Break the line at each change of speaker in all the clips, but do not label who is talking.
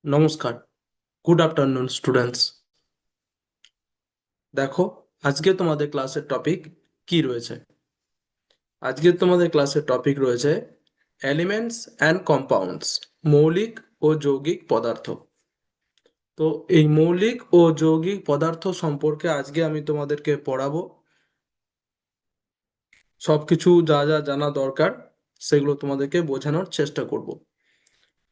নমস্কার। Good afternoon students. দেখো, আজকে তোমাদের ক্লাসের টপিক কি রয়েছে? আজকে তোমাদের ক্লাসের টপিক রয়েছে এলিমেন্টস অ্যান্ড কম্পাউন্ডস, মৌলিক ও যৌগিক পদার্থ। তো এই মৌলিক ও যৌগিক পদার্থ সম্পর্কে আজকে আমি তোমাদেরকে পড়াবো। সবকিছু যা যা জানা দরকার সেগুলো তোমাদেরকে বোঝানোর চেষ্টা করব।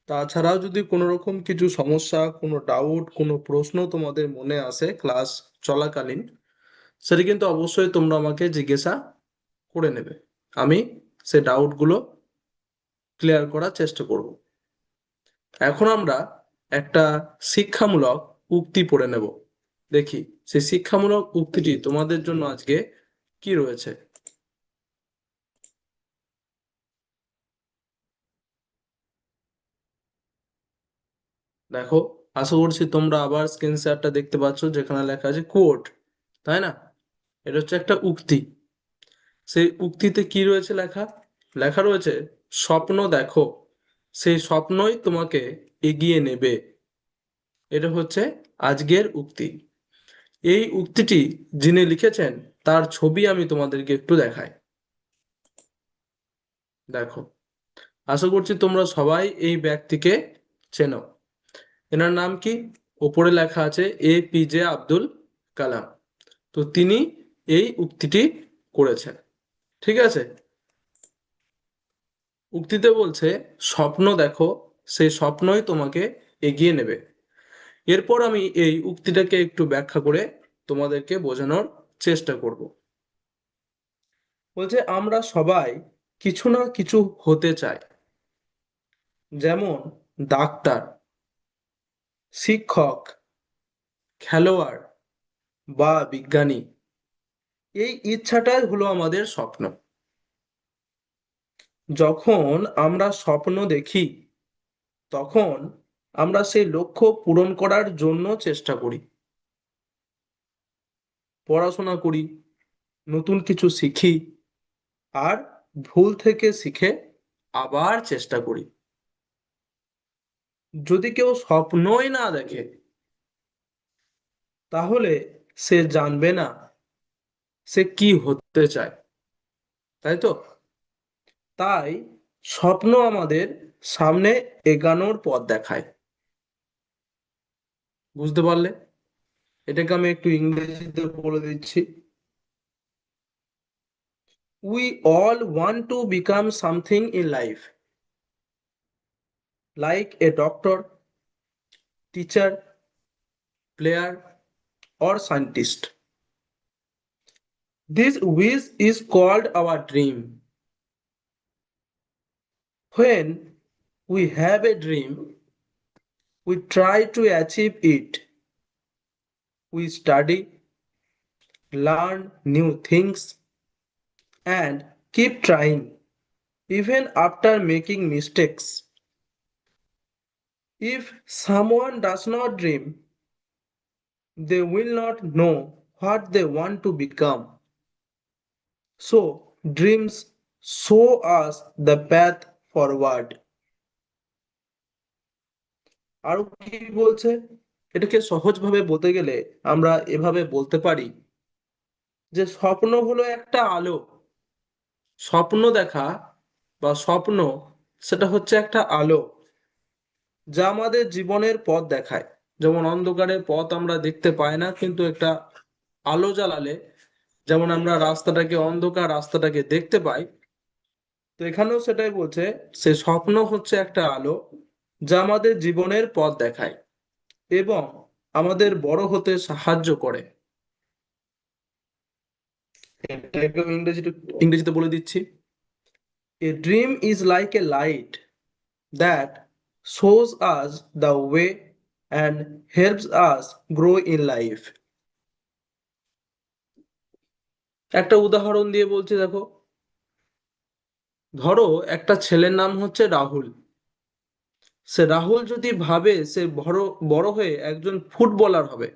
তাছাড়াও যদি কোনো রকম কিছু সমস্যা, কোনো ডাউট, কোনো প্রশ্ন তোমাদের মনে আসে ক্লাস চলাকালীন, সেটা কিন্তু অবশ্যই তোমরা আমাকে জিজ্ঞাসা করে নেবে। আমি সে ডাউটগুলো ক্লিয়ার করার চেষ্টা করব। এখন আমরা একটা শিক্ষামূলক উক্তি পড়ে নেব। দেখি সেই শিক্ষামূলক উক্তিটি তোমাদের জন্য আজকে কি রয়েছে। দেখো, আশা করছি তোমরা আবার স্ক্রিন শেয়ারটা দেখতে পাচ্ছ, যেখানে লেখা আছে কোট, তাই না? এটা হচ্ছে একটা উক্তি। সেই উক্তিতে কি রয়েছে লেখা? লেখা রয়েছে, স্বপ্ন দেখো, সেই স্বপ্নই তোমাকে এগিয়ে নেবে। এটা হচ্ছে আজকের উক্তি। এই উক্তিটি যিনি লিখেছেন তার ছবি আমি তোমাদেরকে একটু দেখাই। দেখো, আশা করছি তোমরা সবাই এই ব্যক্তিকে চেনো। এনার নাম কি? ওপরে লেখা আছে APJ আব্দুল কালাম। তো তিনি এই উক্তিটি করেছেন। ঠিক আছে? উক্তিতে বলছে, স্বপ্ন দেখো, সেই স্বপ্নই তোমাকে এগিয়ে নেবে। এরপর আমি এই উক্তিটাকে একটু ব্যাখ্যা করে তোমাদেরকে বোঝানোর চেষ্টা করব। বলছে, আমরা সবাই কিছু না কিছু হতে চাই। যেমন ডাক্তার, শিক্ষক, খেলোয়াড় বা বিজ্ঞানী। এই ইচ্ছাটাই হলো আমাদের স্বপ্ন। যখন আমরা স্বপ্ন দেখি, তখন আমরা সেই লক্ষ্য পূরণ করার জন্য চেষ্টা করি, পড়াশোনা করি, নতুন কিছু শিখি, আর ভুল থেকে শিখে আবার চেষ্টা করি। যদি কেউ স্বপ্নই না দেখে, তাহলে সে জানবে না সে কি হতে চায়, তাই তো? তাই স্বপ্ন আমাদের সামনে এগানোর পথ দেখায়। বুঝতে পারলে? এটাকে আমি একটু ইংরেজিতে বলে দিচ্ছি। We all want to become something in life, like a doctor, teacher, player, or scientist. This wish is called our dream. When we have a dream, we try to achieve it. We study, learn new things, and keep trying, even after making mistakes. If someone does not dream, they will not know what they want to become. So, dreams show us the path forward. আরো কি বলছে? এটাকে সহজভাবে বলতে গেলে আমরা এভাবে বলতে পারি যে স্বপ্ন হলো একটা আলো। স্বপ্ন দেখা বা স্বপ্ন, সেটা হচ্ছে একটা আলো যা আমাদের জীবনের পথ দেখায়। যেমন অন্ধকারে পথ আমরা দেখতে পাই না, কিন্তু একটা আলো জ্বালালে যেমন আমরা রাস্তাটাকে, অন্ধকার রাস্তাটাকে দেখতে পাই। তো এখানেও সেটাই বলছে, সে স্বপ্ন হচ্ছে একটা আলো যা আমাদের জীবনের পথ দেখায় এবং আমাদের বড় হতে সাহায্য করে। এটাকে ইংরেজিতে বলে দিচ্ছি। A dream is like a light that shows us the way and helps us grow in life. একটা উদাহরণ দিয়ে বলছি, দেখো। ধরো একটা ছেলের নাম হচ্ছে রাহুল। সে রাহুল যদি ভাবে সে বড় বড় হয়ে একজন ফুটবলার হবে,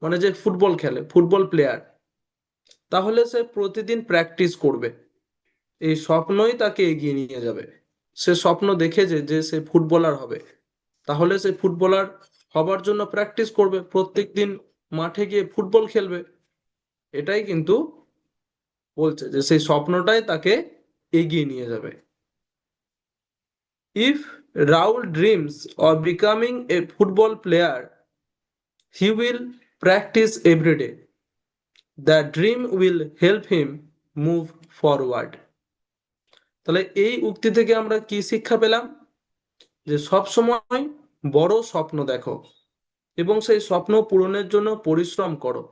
মানে যে ফুটবল খেলে, ফুটবল প্লেয়ার, তাহলে সে প্রতিদিন প্র্যাকটিস করবে। এই স্বপ্নই তাকে এগিয়ে নিয়ে যাবে। সে স্বপ্ন দেখেছে যে সে ফুটবলার হবে, তাহলে সে ফুটবলার হবার জন্য প্র্যাকটিস করবে, প্রত্যেকদিন মাঠে গিয়ে ফুটবল খেলবে। এটাই কিন্তু বলছে যে সেই স্বপ্নটাই তাকে এগিয়ে নিয়ে যাবে। If Rahul dreams of becoming A football player, he will practice every day. The dream will help him move forward. তাহলে এই উক্তি থেকে আমরা কি শিক্ষা পেলাম? যে সব সময় বড় স্বপ্ন দেখো এবং সেই স্বপ্ন পূরণের জন্য পরিশ্রম করো,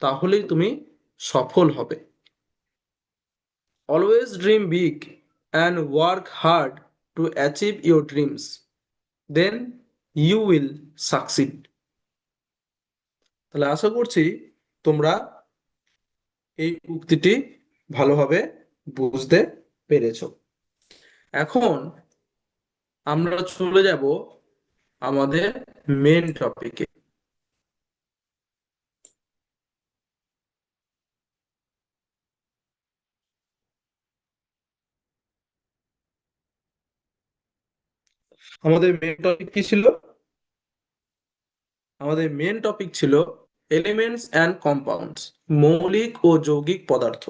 তাহলেই তুমি সফল হবে। Always dream big and work hard to achieve your dreams, then you will succeed. তাহলে আশা করছি তোমরা এই উক্তিটি ভালোভাবে বুঝতে পেরেছো। এখন আমরা চলে যাব আমাদের মেন টপিকে। আমাদের মেন টপিক কি ছিল? আমাদের মেন টপিক ছিল এলিমেন্টস অ্যান্ড কম্পাউন্ডস, মৌলিক ও যৌগিক পদার্থ।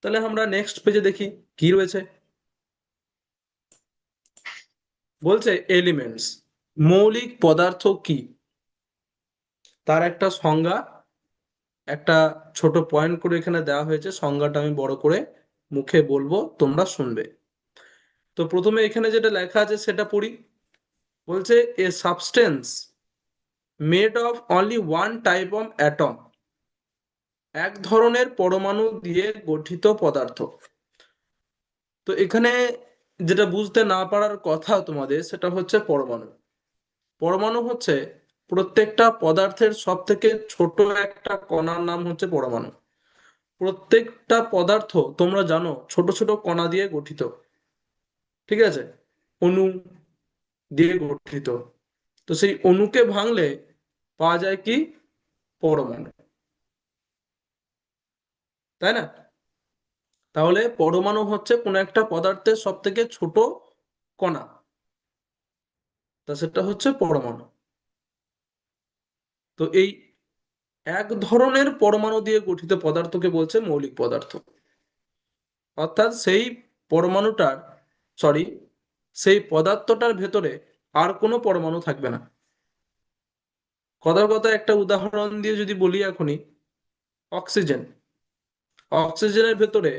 তাহলে আমরা নেক্সট পেজে দেখি কি রয়েছে। বলছে এলিমেন্টস, মৌলিক পদার্থ কি, তার একটা সংজ্ঞা, একটা ছোট পয়েন্ট করে এখানে দেওয়া হয়েছে। সংজ্ঞাটা আমি বড় করে মুখে বলবো, তোমরা শুনবে। তো প্রথমে এখানে যেটা লেখা আছে সেটা পড়ি। বলছে এ substance made of only one type of atom, এক ধরনের পরমাণু দিয়ে গঠিত পদার্থ। তো এখানে যেটা বুঝতে না পারার কথা তোমাদের, সেটা হচ্ছে পরমাণু। পরমাণু হচ্ছে প্রত্যেকটা পদার্থের সব থেকে ছোট একটা কণার নাম হচ্ছে পরমাণু। প্রত্যেকটা পদার্থ তোমরা জানো ছোট ছোট কণা দিয়ে গঠিত, ঠিক আছে, অণু দিয়ে গঠিত। তো সেই অণুকে ভাঙলে পাওয়া যায় কি? পরমাণু, তাই না? তাহলে পরমাণু হচ্ছে কোনো একটা পদার্থের সব থেকে ছোট কণা, তা সেটা হচ্ছে পরমাণু। তো এই এক ধরনের পরমাণু দিয়ে গঠিত পদার্থকে বলছে মৌলিক পদার্থ। অর্থাৎ সেই পরমাণুটার, সরি, সেই পদার্থটার ভেতরে আর কোনো পরমাণু থাকবে না। কথার কথা একটা উদাহরণ দিয়ে যদি বলি এখনই, অক্সিজেন। অক্সিজেনের ভেতরে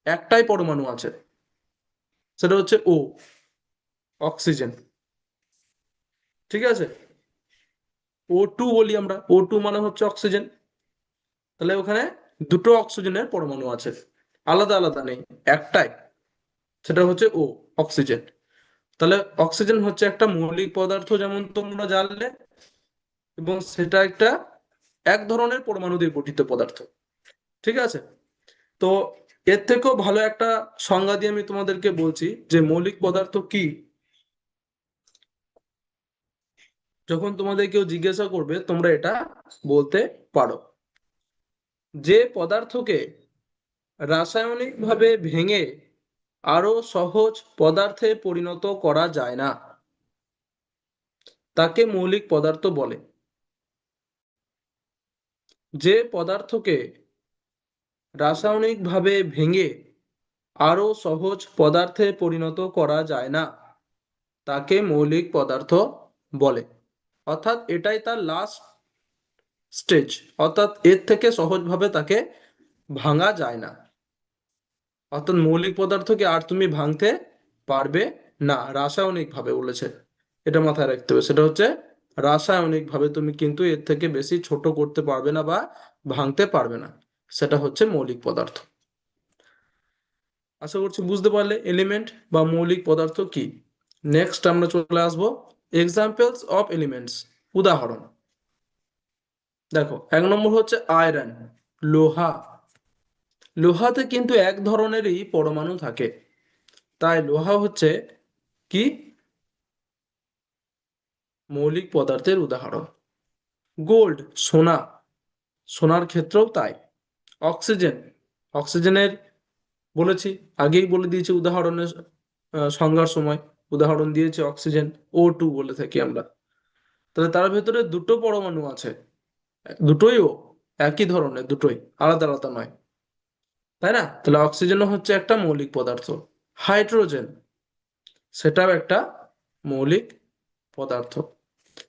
একটাই পরমাণু আছে, সেটা হচ্ছে ও, অক্সিজেন, ঠিক আছে। ও টু বলি আমরা, ও টু মানে হচ্ছে অক্সিজেন। তাহলে ওখানে দুটো অক্সিজেনের পরমাণু আছে, আলাদা আলাদা নেই, একটাই, সেটা হচ্ছে ও, অক্সিজেন। তাহলে অক্সিজেন হচ্ছে একটা মৌলিক পদার্থ যেমন তোমরা জানলে, এবং সেটা একটা এক ধরনের পরমাণু দিয়ে গঠিত পদার্থ, ঠিক আছে। তো এর থেকেও ভালো একটা সংজ্ঞা দিয়ে আমি তোমাদেরকে বলছি যে মৌলিক পদার্থ কি। যখন তোমাদের কেউ জিজ্ঞাসা করবে তোমরা এটা বলতে পারো, যে পদার্থকে রাসায়নিকভাবে ভেঙে আরো সহজ পদার্থে পরিণত করা যায় না, তাকে মৌলিক পদার্থ বলে। যে পদার্থকে রাসায়নিকভাবে ভেঙে আরো সহজ পদার্থে পরিণত করা যায় না, তাকে মৌলিক পদার্থ বলে। অর্থাৎ এটাই তার লাস্ট স্টেজ, অর্থাৎ এর থেকে সহজভাবে তাকে ভাঙা যায় না। অর্থাৎ মৌলিক পদার্থকে আর তুমি ভাঙতে পারবে না, রাসায়নিক ভাবে বলেছে, এটা মাথায় রাখতে হবে। সেটা হচ্ছে রাসায়নিক ভাবে তুমি কিন্তু এর থেকে বেশি ছোট করতে পারবে না বা ভাঙতে পারবে না, সেটা হচ্ছে মৌলিক পদার্থ। আশা করছি বুঝতে পারলে এলিমেন্ট বা মৌলিক পদার্থ কি। নেক্সট আমরা চলে আসবো এক্সাম্পলস অফ এলিমেন্টস, উদাহরণ। দেখো, এক নম্বর হচ্ছে আয়রন, লোহা। লোহাতে কিন্তু এক ধরনেরই পরমাণু থাকে, তাই লোহা হচ্ছে কি? মৌলিক পদার্থের উদাহরণ। গোল্ড, সোনা, সোনার ক্ষেত্রেও তাই। অক্সিজেন, অক্সিজেনের বলেছি, আগেই বলে দিয়েছি উদাহরণের সংজ্ঞার সময়। উদাহরণ দিয়েছে অক্সিজেন, O2 বলে থাকি আমরা। তাহলে তার ভেতরে দুটো পরমাণু আছে, দুটোইও একই ধরনের, দুটোই আলাদা আলাদা নয়, তাই না? তাহলে অক্সিজেনও হচ্ছে একটা মৌলিক পদার্থ। হাইড্রোজেন, সেটাও একটা মৌলিক পদার্থ।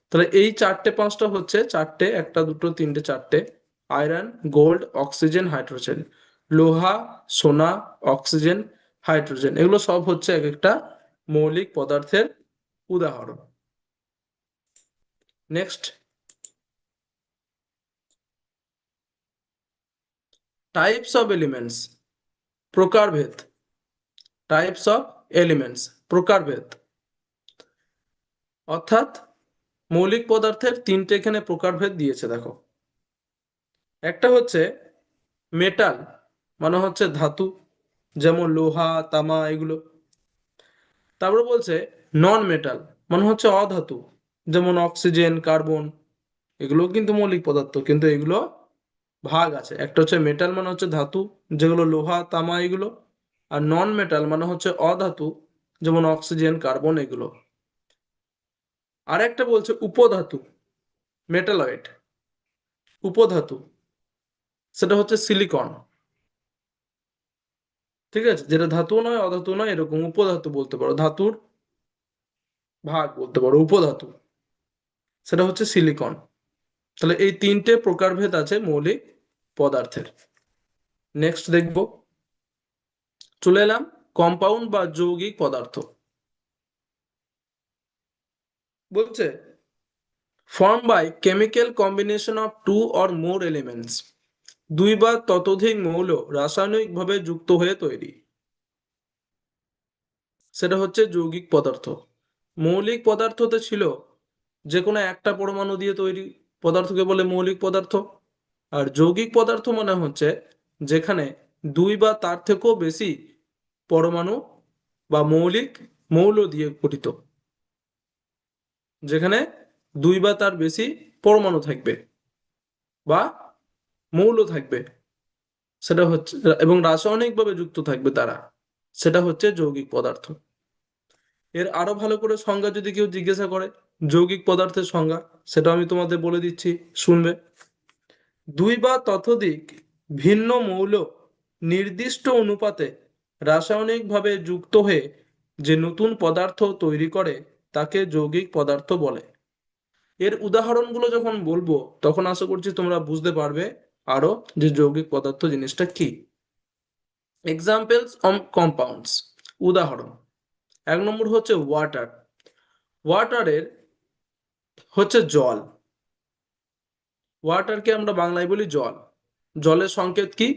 তাহলে এই চারটে পাঁচটা হচ্ছে চারটে, একটা দুটো তিনটে চারটে: আয়রন, গোল্ড, অক্সিজেন, হাইড্রোজেন। লোহা, সোনা, অক্সিজেন, হাইড্রোজেন, এগুলো সব হচ্ছে এক একটা মৌলিক পদার্থের উদাহরণ। নেক্সট, টাইপস অফ এলিমেন্টস, প্রকারভেদ। টাইপস অফ এলিমেন্টস, প্রকারভেদ, অর্থাৎ মৌলিক পদার্থের তিনটে এখানে প্রকারভেদ দিয়েছে দেখো। একটা হচ্ছে মেটাল, মানে হচ্ছে ধাতু, যেমন লোহা, তামা, এগুলো। তারপর বলছে নন মেটাল, মানে হচ্ছে অধাতু, যেমন অক্সিজেন, কার্বন, এগুলো কিন্তু মৌলিক পদার্থ, কিন্তু এগুলো ভাগ আছে। একটা হচ্ছে মেটাল, মানে হচ্ছে ধাতু, যেগুলো লোহা, তামা, এগুলো। আর নন মেটাল মানে হচ্ছে অধাতু, যেমন অক্সিজেন, কার্বন, এগুলো। আর একটা বলছে উপধাতু, মেটালয়েড, উপধাতু, সেটা হচ্ছে সিলিকন। ঠিক আছে, যেটা ধাতু নয়, অধাতু নয়, এরকম উপধাতু বলতে পারো, ধাতুর ভাগ বলতে পারো, উপধাতু, সেটা হচ্ছে সিলিকন। তাহলে এই তিনটে প্রকারভেদ আছে মৌলিক পদার্থের। নেক্সট দেখব, চলে এলাম কম্পাউন্ড বা যৌগিক পদার্থ। বলছে form by chemical combination of two or more elements, দুই বা ততোধিক মৌল রাসায়নিকভাবে যুক্ত হয়ে তৈরি, সেটা হচ্ছে যৌগিক পদার্থ। মৌলিক পদার্থতে ছিল যে কোনো একটা পরমাণু দিয়ে তৈরি পদার্থকে বলে মৌলিক পদার্থ। আর যৌগিক পদার্থ মানে হচ্ছে যেখানে দুই বা তার থেকেও বেশি পরমাণু বা মৌলিক মৌল দিয়ে গঠিত, যেখানে দুই বা তার বেশি পরমাণু থাকবে বা মৌল থাকবে, সেটা হচ্ছে, এবং রাসায়নিকভাবে যুক্ত থাকবে তারা, সেটা হচ্ছে যৌগিক পদার্থ। এর আরো ভালো করে সংজ্ঞা যদি কেউ জিজ্ঞাসা করে যৌগিক পদার্থের সংজ্ঞা, সেটা আমি তোমাদের বলে দিচ্ছি, শুনবে। দুই বা ততোধিক ভিন্ন মৌল নির্দিষ্ট অনুপাতে রাসায়নিকভাবে যুক্ত হয়ে যে নতুন পদার্থ তৈরি করে তাকে যৌগিক পদার্থ বলে। এর উদাহরণগুলো যখন বলবো তখন আশা করছি তোমরা বুঝতে পারবে আরো যে যৌগিক পদার্থ জিনিসটা কি। এক্সাম্পলস অফ কম্পাউন্ডস, উদাহরণ। এক নম্বর হচ্ছে ওয়াটার। ওয়াটারের হচ্ছে জল, ওয়াটারকে আমরা বাংলায় বলি জল। জলের সংকেত কি?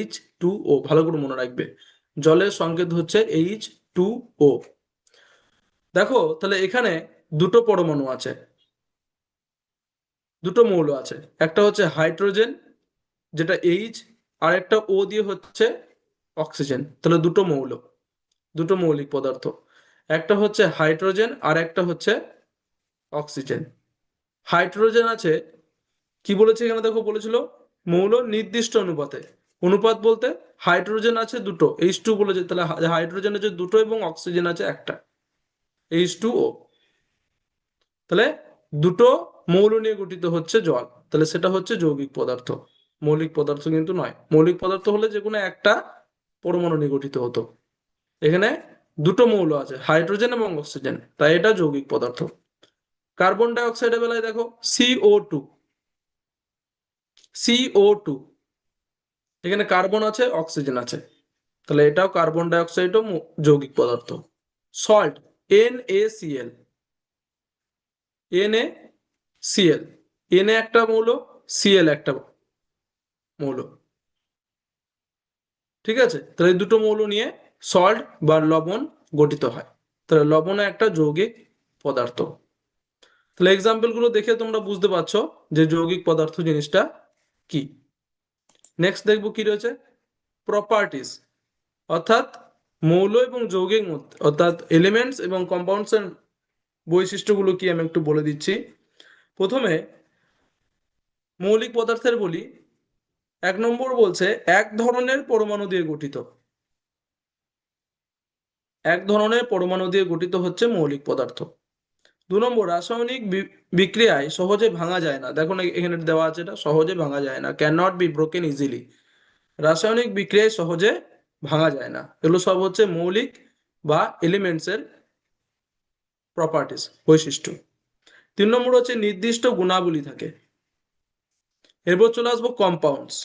H2O, ভালো করে মনে রাখবে, জলের সংকেত হচ্ছে H2O। দেখো তাহলে এখানে দুটো পরমাণু আছে, দুটো মৌল আছে, একটা হচ্ছে হাইড্রোজেন যেটা H, আর একটা O দিয়ে হচ্ছে অক্সিজেন। তাহলে দুটো মৌল, দুটো মৌলিক পদার্থ, একটা হচ্ছে হাইড্রোজেন আর একটা হচ্ছে অক্সিজেন। হাইড্রোজেন আছে, কি বলেছে এখানে দেখো, বলেছিল মৌল নির্দিষ্ট অনুপাতে। অনুপাত বলতে হাইড্রোজেন আছে দুটো, H2 বলেছে, তাহলে হাইড্রোজেন আছে দুটো এবং অক্সিজেন আছে একটা, H2O। তাহলে দুটো মৌল নিয়ে গঠিত হচ্ছে জল, তাহলে সেটা হচ্ছে যৌগিক পদার্থ, মৌলিক পদার্থ কিন্তু নয়। মৌলিক পদার্থ হলে যে কোনো একটা পরমাণু নিয়ে গঠিত হতো, এখানে দুটো মৌল আছে, হাইড্রোজেন এবং অক্সিজেন, তাই এটা যৌগিক পদার্থ। কার্বন ডাই অক্সাইডের বেলায় দেখো CO2, CO2, এখানে কার্বন আছে, অক্সিজেন আছে, তাহলে এটাও কার্বন ডাই অক্সাইডও যৌগিক পদার্থ। সল্ট, NaCl, NaCl, Na একটা মৌল, Cl একটা মৌল, ঠিক আছে? তাহলে এই দুটো মৌল নিয়ে সল্ট বা লবণ গঠিত হয়, তাহলে লবণ একটা যৌগিক পদার্থ। তাহলে এক্সাম্পল গুলো দেখে তোমরা বুঝতে পারছো যে যৌগিক পদার্থ জিনিসটা কি। নেক্সট দেখবো কি রয়েছে, প্রপার্টিস, অর্থাৎ মৌল এবং যৌগিক মধ্যে, অর্থাৎ এলিমেন্টস এবং কম্পাউন্ডস এর বৈশিষ্ট্যগুলো কি আমি একটু বলে দিচ্ছি। প্রথমে মৌলিক পদার্থের বলি, এক নম্বর বলছে এক ধরনের পরমাণু দিয়ে গঠিত। এক ধরনের পরমাণু দিয়ে গঠিত হচ্ছে মৌলিক পদার্থ। 2 নম্বর, রাসায়নিক বিক্রিয়ায় সহজে ভাঙা যায় না। দেখো না এখানে দেওয়া আছে, এটা সহজে ভাঙা যায় না, can not be broken easily. রাসায়নিক বিক্রিয়ায় সহজে ভাঙা যায় না, এগুলো সব হচ্ছে মৌলিক বা এলিমেন্টস এর প্রপার্টিস, বৈশিষ্ট্য। 3 নম্বর হচ্ছে নির্দিষ্ট গুণাবলী থাকে। এরপর চলে আসবো কম্পাউন্ডস,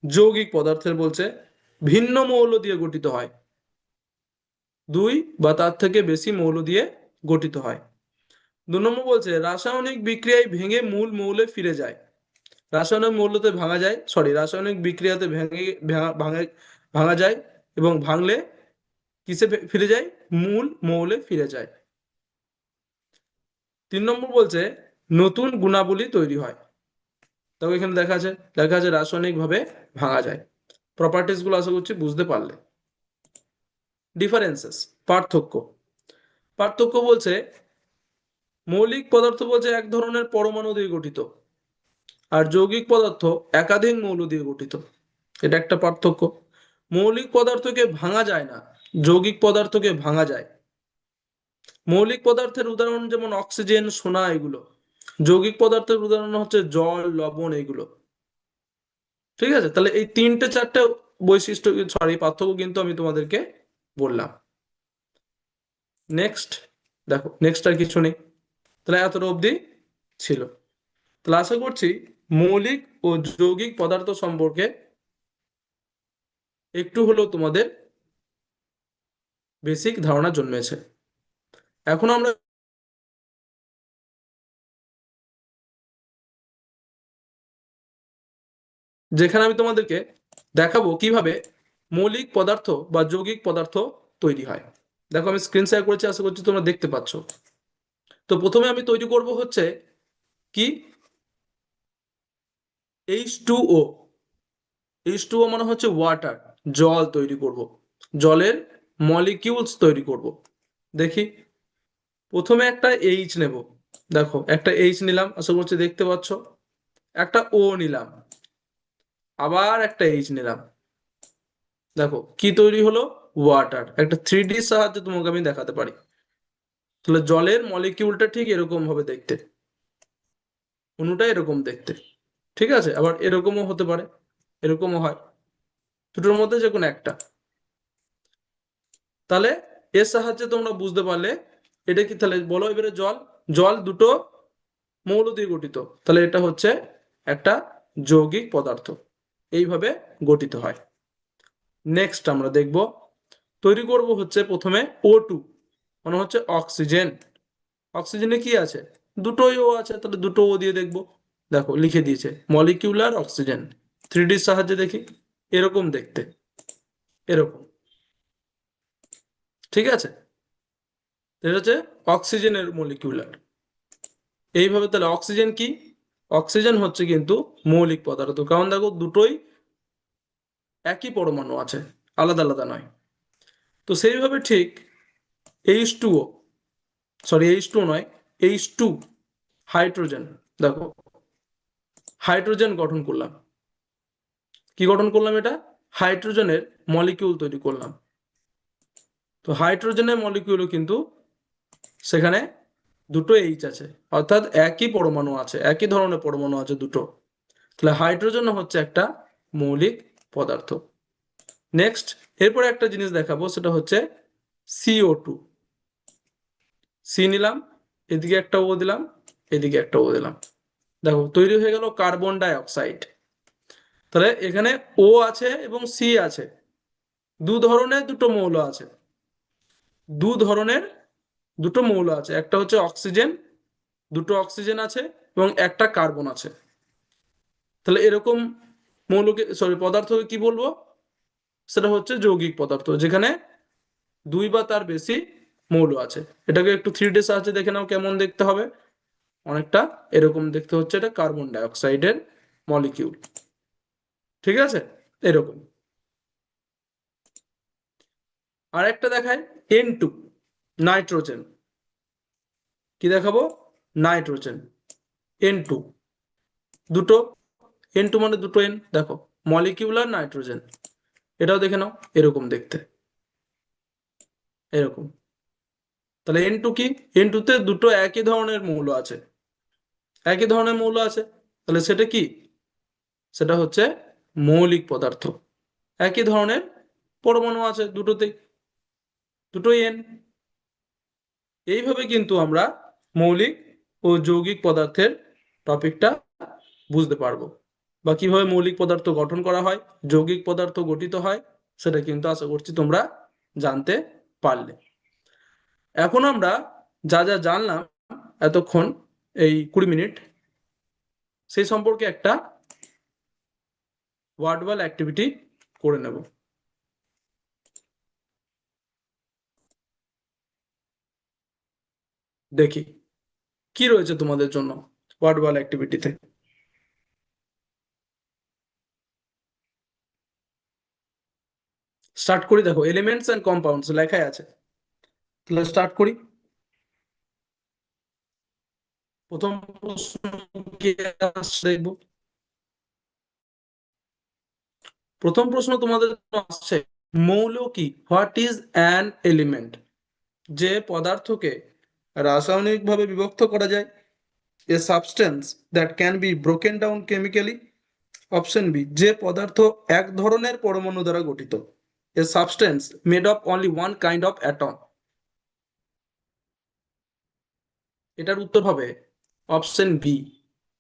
যৌগিক পদার্থের বলছে ভিন্ন মৌল দিয়ে গঠিত হয়, 2 বা তার থেকে বেশি মৌল দিয়ে গঠিত হয়। 2 নম্বর বলছে রাসায়নিক বিক্রিয়ায় ভেঙে মূল মৌলে ফিরে যায়। রাসায়নিক মৌলতে ভাঙা যায়, রাসায়নিক বিক্রিয়াতে ভেঙে ভাঙা ভাঙা যায়, এবং ভাঙলে কিসে ফিরে যায়? মূল মৌলে ফিরে যায়। 3 নম্বর বলছে নতুন গুণাবলী তৈরি হয়। তবে এখানে লেখা আছে রাসায়নিক ভাবে ভাঙা যায়। প্রপার্টিস গুলো আশা করছি বুঝতে পারলে। ডিফারেন্সেস, পার্থক্য। পার্থক্য বলছে মৌলিক পদার্থ বলছে এক ধরনের পরমাণু দিয়ে গঠিত, আর যৌগিক পদার্থ একাধিক মৌল দিয়ে গঠিত। এটা একটা পার্থক্য। মৌলিক পদার্থকে ভাঙা যায় না, যৌগিক পদার্থকে ভাঙা যায়। মৌলিক পদার্থের উদাহরণ যেমন অক্সিজেন, সোনা, এগুলো। যৌগিক পদার্থের উদাহরণ হচ্ছে জল, লবণ, এগুলো। ঠিক আছে, তাহলে এই 3-4টে বৈশিষ্ট্য, পার্থক্য কিন্তু আমি তোমাদেরকে বললাম। নেক্সট দেখো, নেক্সট আর কিছু নেই, তাহলে এতটা অবধি ছিল। তাহলে আশা করছি মৌলিক ও যৌগিক পদার্থ সম্পর্কে একটু হলেও তোমাদের বেসিক ধারণা জন্মেছে। এখন আমরা যেখানে আমি তোমাদেরকে দেখাবো কিভাবে মৌলিক পদার্থ বা যৌগিক পদার্থ তৈরি হয়। দেখো আমি স্ক্রিন শেয়ার করেছি, আশা করছি তোমরা দেখতে পাচ্ছ। তো প্রথমে আমি তৈরি করব হচ্ছে কি, H2O। H2O মানে হচ্ছে ওয়াটার, জল তৈরি করব, জলের মলিকিউলস তৈরি করব। দেখি, প্রথমে একটা এইচ নেব। দেখো একটা এইচ নিলাম, আশা করছি দেখতে পাচ্ছ। একটা ও নিলাম, আবার একটা এইচ নিলাম। দেখো কি তৈরি হলো? ওয়াটার। একটা 3D সাহায্যে তোমাকে আমি দেখাতে পারি। তাহলে জলের মলিকিউলটা ঠিক এরকম ভাবে দেখতে, অণুটা এরকম দেখতে। ঠিক আছে, আবার এরকমও হতে পারে, এরকমও হয়, দুটোর মধ্যে যে কোনো একটা। তাহলে এর সাহায্যে তোমরা বুঝতে পারলে এটা কি। তাহলে বলো এবারে, জল, জল দুটো মৌল দিয়ে গঠিত, তাহলে এটা হচ্ছে একটা যৌগিক পদার্থ, এইভাবে গঠিত হয়। নেক্সট আমরা দেখব, তৈরি করব হচ্ছে প্রথমে O2, মানে হচ্ছে অক্সিজেন। অক্সিজেনে কি আছে? দুটোই ও আছে, তাহলে দুটো ও দিয়ে দেখবো। দেখো লিখে দিয়েছে মলিকিউলার অক্সিজেন। 3D সাহায্যে দেখি, এরকম দেখতে, এরকম। ঠিক আছে, এটা হচ্ছে অক্সিজেনের মলিকিউলার, এইভাবে। তাহলে অক্সিজেন কি? অক্সিজেন হচ্ছে কিন্তু মৌলিক পদার্থ, কারণ দেখো দুটোই একই পরমাণু আছে, আলাদা আলাদা নয়। তো সেইভাবে ঠিক H2O, H2 নয়, H2, হাইড্রোজেন। দেখো হাইড্রোজেন গঠন করলাম, কি গঠন করলাম? এটা হাইড্রোজেনের মলিকিউল তৈরি করলাম। তো হাইড্রোজেনের মলিকিউলও কিন্তু সেখানে দুটো এইচ আছে, অর্থাৎ একই পরমাণু আছে, একই ধরনের পরমাণু আছে দুটো। তাহলে হাইড্রোজেন হচ্ছে একটা মৌলিক পদার্থ। নেক্সট, এরপরে একটা জিনিস দেখাবো, সেটা হচ্ছে CO2। সি নিলাম, এদিকে একটা ও দিলাম, এদিকে একটা ও দিলাম। দেখো তৈরি হয়ে গেল কার্বন ডাই অক্সাইড। তাহলে এখানে ও আছে এবং সি আছে, দু ধরনের দুটো মৌল আছে, দু ধরনের দুটো মৌল আছে, একটা হচ্ছে অক্সিজেন, দুটো অক্সিজেন আছে এবং একটা কার্বন আছে। তাহলে এরকম মৌলকে, পদার্থকে কি বলবো? সেটা হচ্ছে যৌগিক পদার্থ, যেখানে 2 বা তার বেশি মৌল আছে। এটাকে একটু 3D সাহায্যে দেখে নাও কেমন দেখতে হবে। অনেকটা এরকম দেখতে হচ্ছে, এটা কার্বন ডাই অক্সাইডের মলিকিউল। ঠিক আছে, এরকম। আর একটা দেখায় N2, নাইট্রোজেন। কি দেখাবো? নাইট্রোজেন, N2, দুটো। N2 মানে দুটো এন, দেখো মলিকিউলার নাইট্রোজেন। এটাও দেখে নাও, এরকম দেখতে। এরকম। তাহলে N2 কি? N2 তে দুটো একই ধরনের মৌল আছে, একই ধরনের মৌল আছে, তাহলে সেটা কি? সেটা হচ্ছে মৌলিক পদার্থ। একই ধরনের পরমাণু আছে দুটোতেই, দুটোই N। এইভাবে কিন্তু আমরা মৌলিক ও যৌগিক পদার্থের টপিকটা বুঝতে পারবো, বা কিভাবে মৌলিক পদার্থ গঠন করা হয়, যৌগিক পদার্থ গঠিত হয়, সেটা কিন্তু আশা করছি তোমরা জানতে পারলে। এখন আমরা যা যা জানলাম এতক্ষণ, এই 20 মিনিট, সেই সম্পর্কে একটা ওয়ার্ড ওয়াল অ্যাক্টিভিটি করে নেব। দেখি কি রয়েছে তোমাদের জন্য ওয়ার্ড ওয়াল অ্যাক্টিভিটিতে। স্টার্ট করি, দেখো এলিমেন্টস এন্ড কম্পাউন্ডস লেখাই আছে, তাহলে স্টার্ট করি। প্রথম প্রশ্ন কি আসছে দেখবো। প্রথম প্রশ্ন তোমাদের জন্য আসছে, মৌল কি? What is an element? যে পদার্থকে রাসায়নিকভাবে বিভক্ত করা যায়। A substance that can be broken down chemically. Option B, যে পদার্থ এক ধরনের পরমাণু দ্বারা গঠিত। A substance made of only one kind of atom. এটার উত্তর হবে অপশন বি,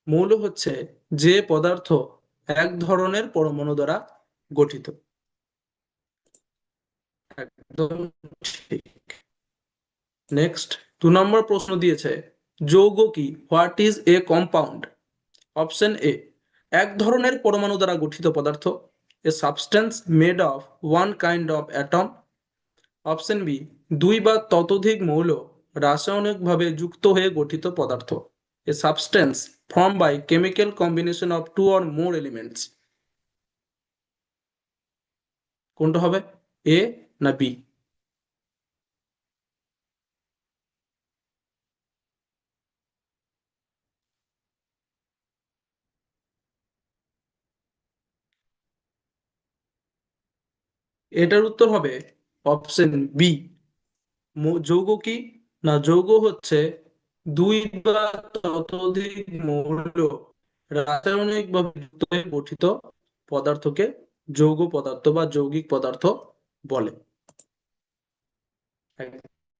মৌল হচ্ছে যে পদার্থ এক ধরনের পরমাণু দ্বারা গঠিত। একদম ঠিক। নেক্সট 2 নম্বর প্রশ্ন দিয়েছে, যৌগ কি? What is a compound? Option A, এক ধরনের পরমাণু দ্বারা গঠিত পদার্থ। A substance made of one kind of atom. Option B, দুই বা ততোধিক মৌল রাসায়নিকভাবে যুক্ত হয়ে গঠিত পদার্থ। A substance form by chemical combination of two or more elements. কোনটা হবে, এ না বি? এটার উত্তর হবে অপশন বি। যৌগ কি? না, যৌগ হচ্ছে দুই বা ততোধিক মৌল রাসায়নিকভাবে যুক্ত হয়ে গঠিত পদার্থকে যৌগ পদার্থ বা যৌগিক পদার্থ বলে।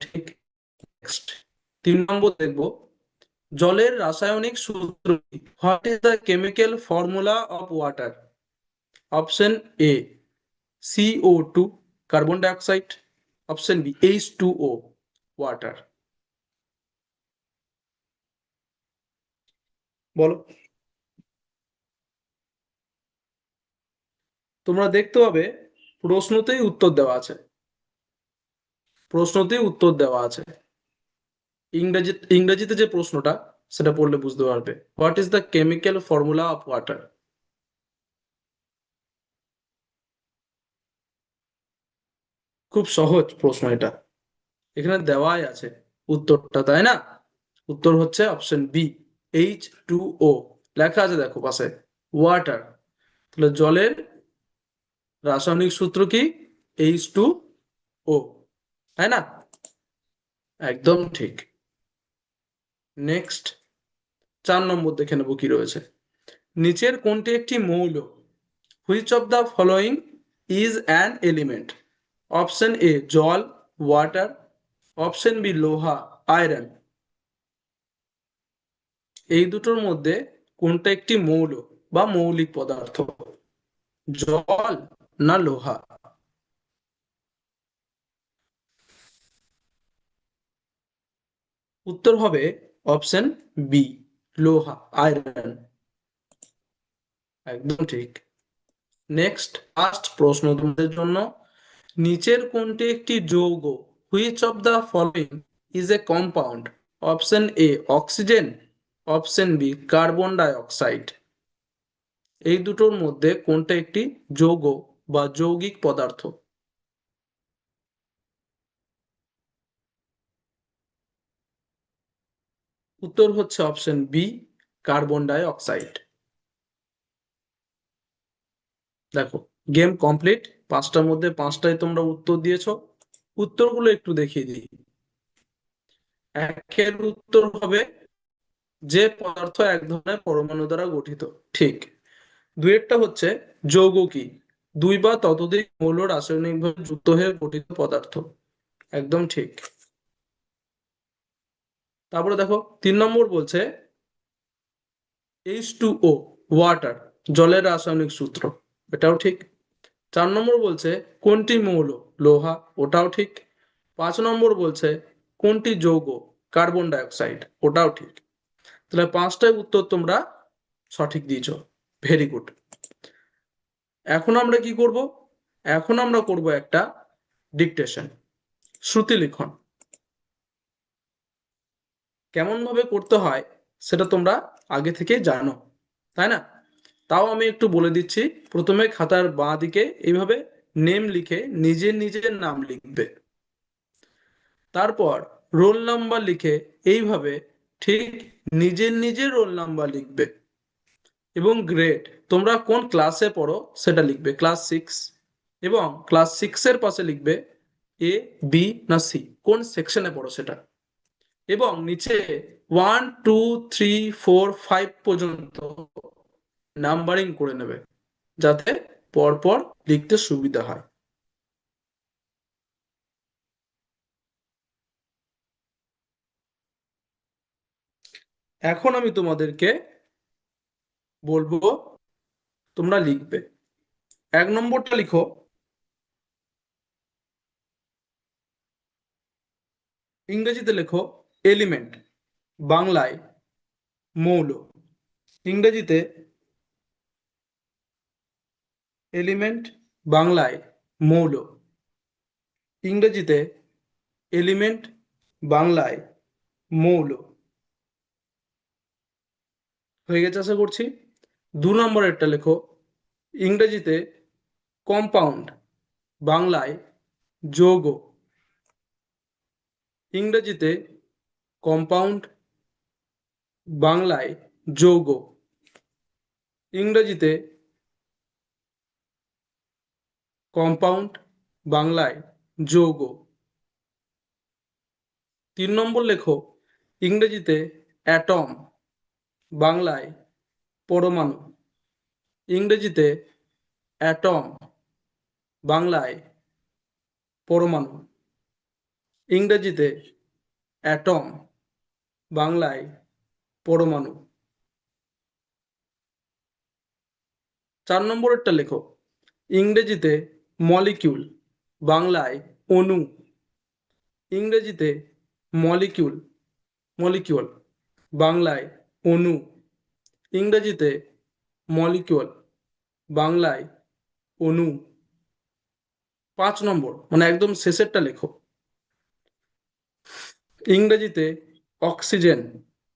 ঠিক। নেক্সট 3 নম্বর দেখবো, জলের রাসায়নিক সূত্র কি? What is the chemical formula of water? Option A, CO2 carbon dioxide. Option B, H2O water. বলো। তোমরা দেখতে পাবে প্রশ্নতেই উত্তর দেওয়া আছে, প্রশ্নতেই উত্তর দেওয়া আছে। ইংরেজিতে যে প্রশ্নটা, সেটা পড়লে বুঝতে পারবে। What is the chemical formula of water? খুব সহজ প্রশ্ন এটা, এখানে দেওয়াই আছে উত্তরটা, তাই না? উত্তর হচ্ছে অপশন বি, H2O লেখা আছে দেখো পাশে, ওয়াটার। তাহলে জলের রাসায়নিক সূত্র কি? H2O, তাই না? একদম ঠিক। নেক্সট 4 নম্বর দেখে নেবো কি রয়েছে। নিচের কোনটি একটি মৌল? Which of the following is an element? Option A জল, ওয়াটার। অপশন বি লোহা, আয়রন। এই দুটোর মধ্যে কোনটা একটি মৌল বা মৌলিক পদার্থ? জল না লোহা? উত্তর হবে অপশন বি, লোহা, আয়রন। একদম ঠিক। নেক্সট লাস্ট প্রশ্ন তোমাদের জন্য, নিচের কোনটি একটি যৌগ? Which of the following is a compound? Option A oxygen. Option B carbon dioxide. এই দুটোর মধ্যে কোনটা একটি যৌগ বা যৌগিক পদার্থ? উত্তর হচ্ছে option B, carbon die oxide. দেখো, গেম কমপ্লিট। 5টার মধ্যে 5টায় তোমরা উত্তর দিয়েছো। উত্তরগুলো একটু দেখিয়ে দিই। একের উত্তর হবে যে পদার্থ এক ধরনের পরমাণু দ্বারা গঠিত, ঠিক। দুইয়েরটা হচ্ছে যৌগ কি, দুই বা ততোধিক মৌল রাসায়নিকভাবে যুক্ত হয়ে গঠিত পদার্থ, একদম ঠিক। তারপরে দেখো 3 নম্বর বলছে H2O, ওয়াটার, জলের রাসায়নিক সূত্র, এটাও ঠিক। 4 নম্বর বলছে কোনটি মৌল, লোহা, ওটাও ঠিক। 5 নম্বর বলছে কোনটি যৌগ, কার্বন ডাই অক্সাইড, ওটাও ঠিক। তাহলে 5টাই উত্তর তোমরা সঠিক দিয়েছো, ভেরি গুড। এখন আমরা কি করব, এখন আমরা করব একটা ডিকটেশন, শ্রুতি লিখন। কেমন ভাবে করতে হয় সেটা তোমরা আগে থেকে জানো, তাই না? তাও আমি একটু বলে দিচ্ছি। প্রথমে খাতার বাঁ দিকে এইভাবে নেম লিখে নিজের নিজের নাম লিখবে। তারপর রোল নাম্বার লিখে এইভাবে ঠিক নিজের নিজের রোল নাম্বার লিখবে, এবং গ্রেড, তোমরা কোন ক্লাসে পড়ো সেটা লিখবে, ক্লাস 6, এবং ক্লাস 6-এর পাশে লিখবে এ, বি না সি, কোন সেকশনে পড়ো সেটা, এবং নিচে 1 2 3 4 5 পর্যন্ত নাম্বারিং করে নেবে, যাতে পরপর লিখতে সুবিধা হয়। এখন আমি তোমাদেরকে বলবো, তোমরা লিখবে। 1 নম্বরটা লিখো, ইংরেজিতে লেখো এলিমেন্ট, বাংলায় মৌল। ইংরেজিতে এলিমেন্ট, বাংলায় মৌল। ইংরেজিতে এলিমেন্ট, বাংলায় মৌল। হয়ে গেছে আশা করছি। 2 নম্বরেরটা লেখো, ইংরেজিতে কম্পাউন্ড, বাংলায় যৌগ। ইংরেজিতে কম্পাউন্ড, বাংলায় যৌগ। ইংরেজিতে কম্পাউন্ড, বাংলায় যৌগ। 3 নম্বর লেখো, ইংরেজিতে অ্যাটম, বাংলায় পরমাণু। ইংরেজিতে অ্যাটম, বাংলায় পরমাণু। ইংরেজিতে অ্যাটম, বাংলায় পরমাণু। 4 নম্বরেরটা লেখো, ইংরেজিতে মলিকিউল, বাংলায় অণু। ইংরেজিতে মলিকিউল, মলিকিউল, বাংলায় অণু। ইংরেজিতে মলিকিউল, বাংলায় অণু। 5 নম্বর মানে একদম শেষেরটা লেখো, ইংরেজিতে অক্সিজেন,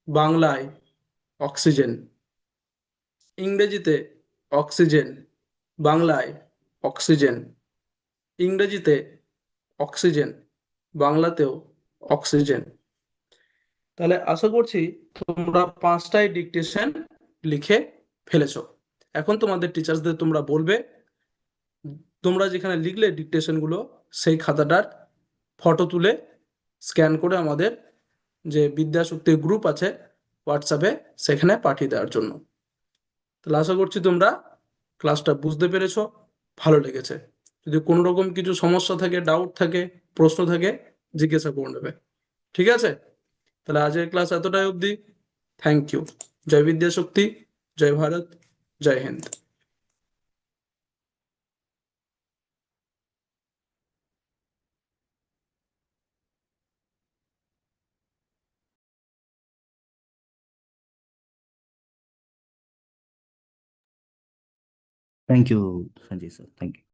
বাংলায় অক্সিজেন। ইংরেজিতে অক্সিজেন, বাংলায় অক্সিজেন। ইংরেজিতে অক্সিজেন, বাংলাতেও অক্সিজেন। তাহলে আশা করছি তোমরা 5টাই ডিকটেশন লিখে ফেলেছো। এখন তোমাদের টিচার্সদের তোমরা বলবে, তোমরা যেখানে লিখলে ডিকটেশন গুলো, সেই খাতাটার ফটো তুলে স্ক্যান করে আমাদের যে বিদ্যাশক্তি গ্রুপ আছে হোয়াটসঅ্যাপে, সেখানে পাঠিয়ে দেওয়ার জন্য। তাহলে আশা করছি তোমরা ক্লাসটা বুঝতে পেরেছো, ভালো লেগেছে। যদি কোনো রকম কিছু সমস্যা থাকে, ডাউট থাকে, প্রশ্ন থাকে, জিজ্ঞাসা করে নেবে, ঠিক আছে? তাহলে আজকের ক্লাস এতটাই অবধি। Thank you. জয় বিদ্যাশক্তি, জয় ভারত, জয় Hind.
Thank you, Sanjay sir. Thank you.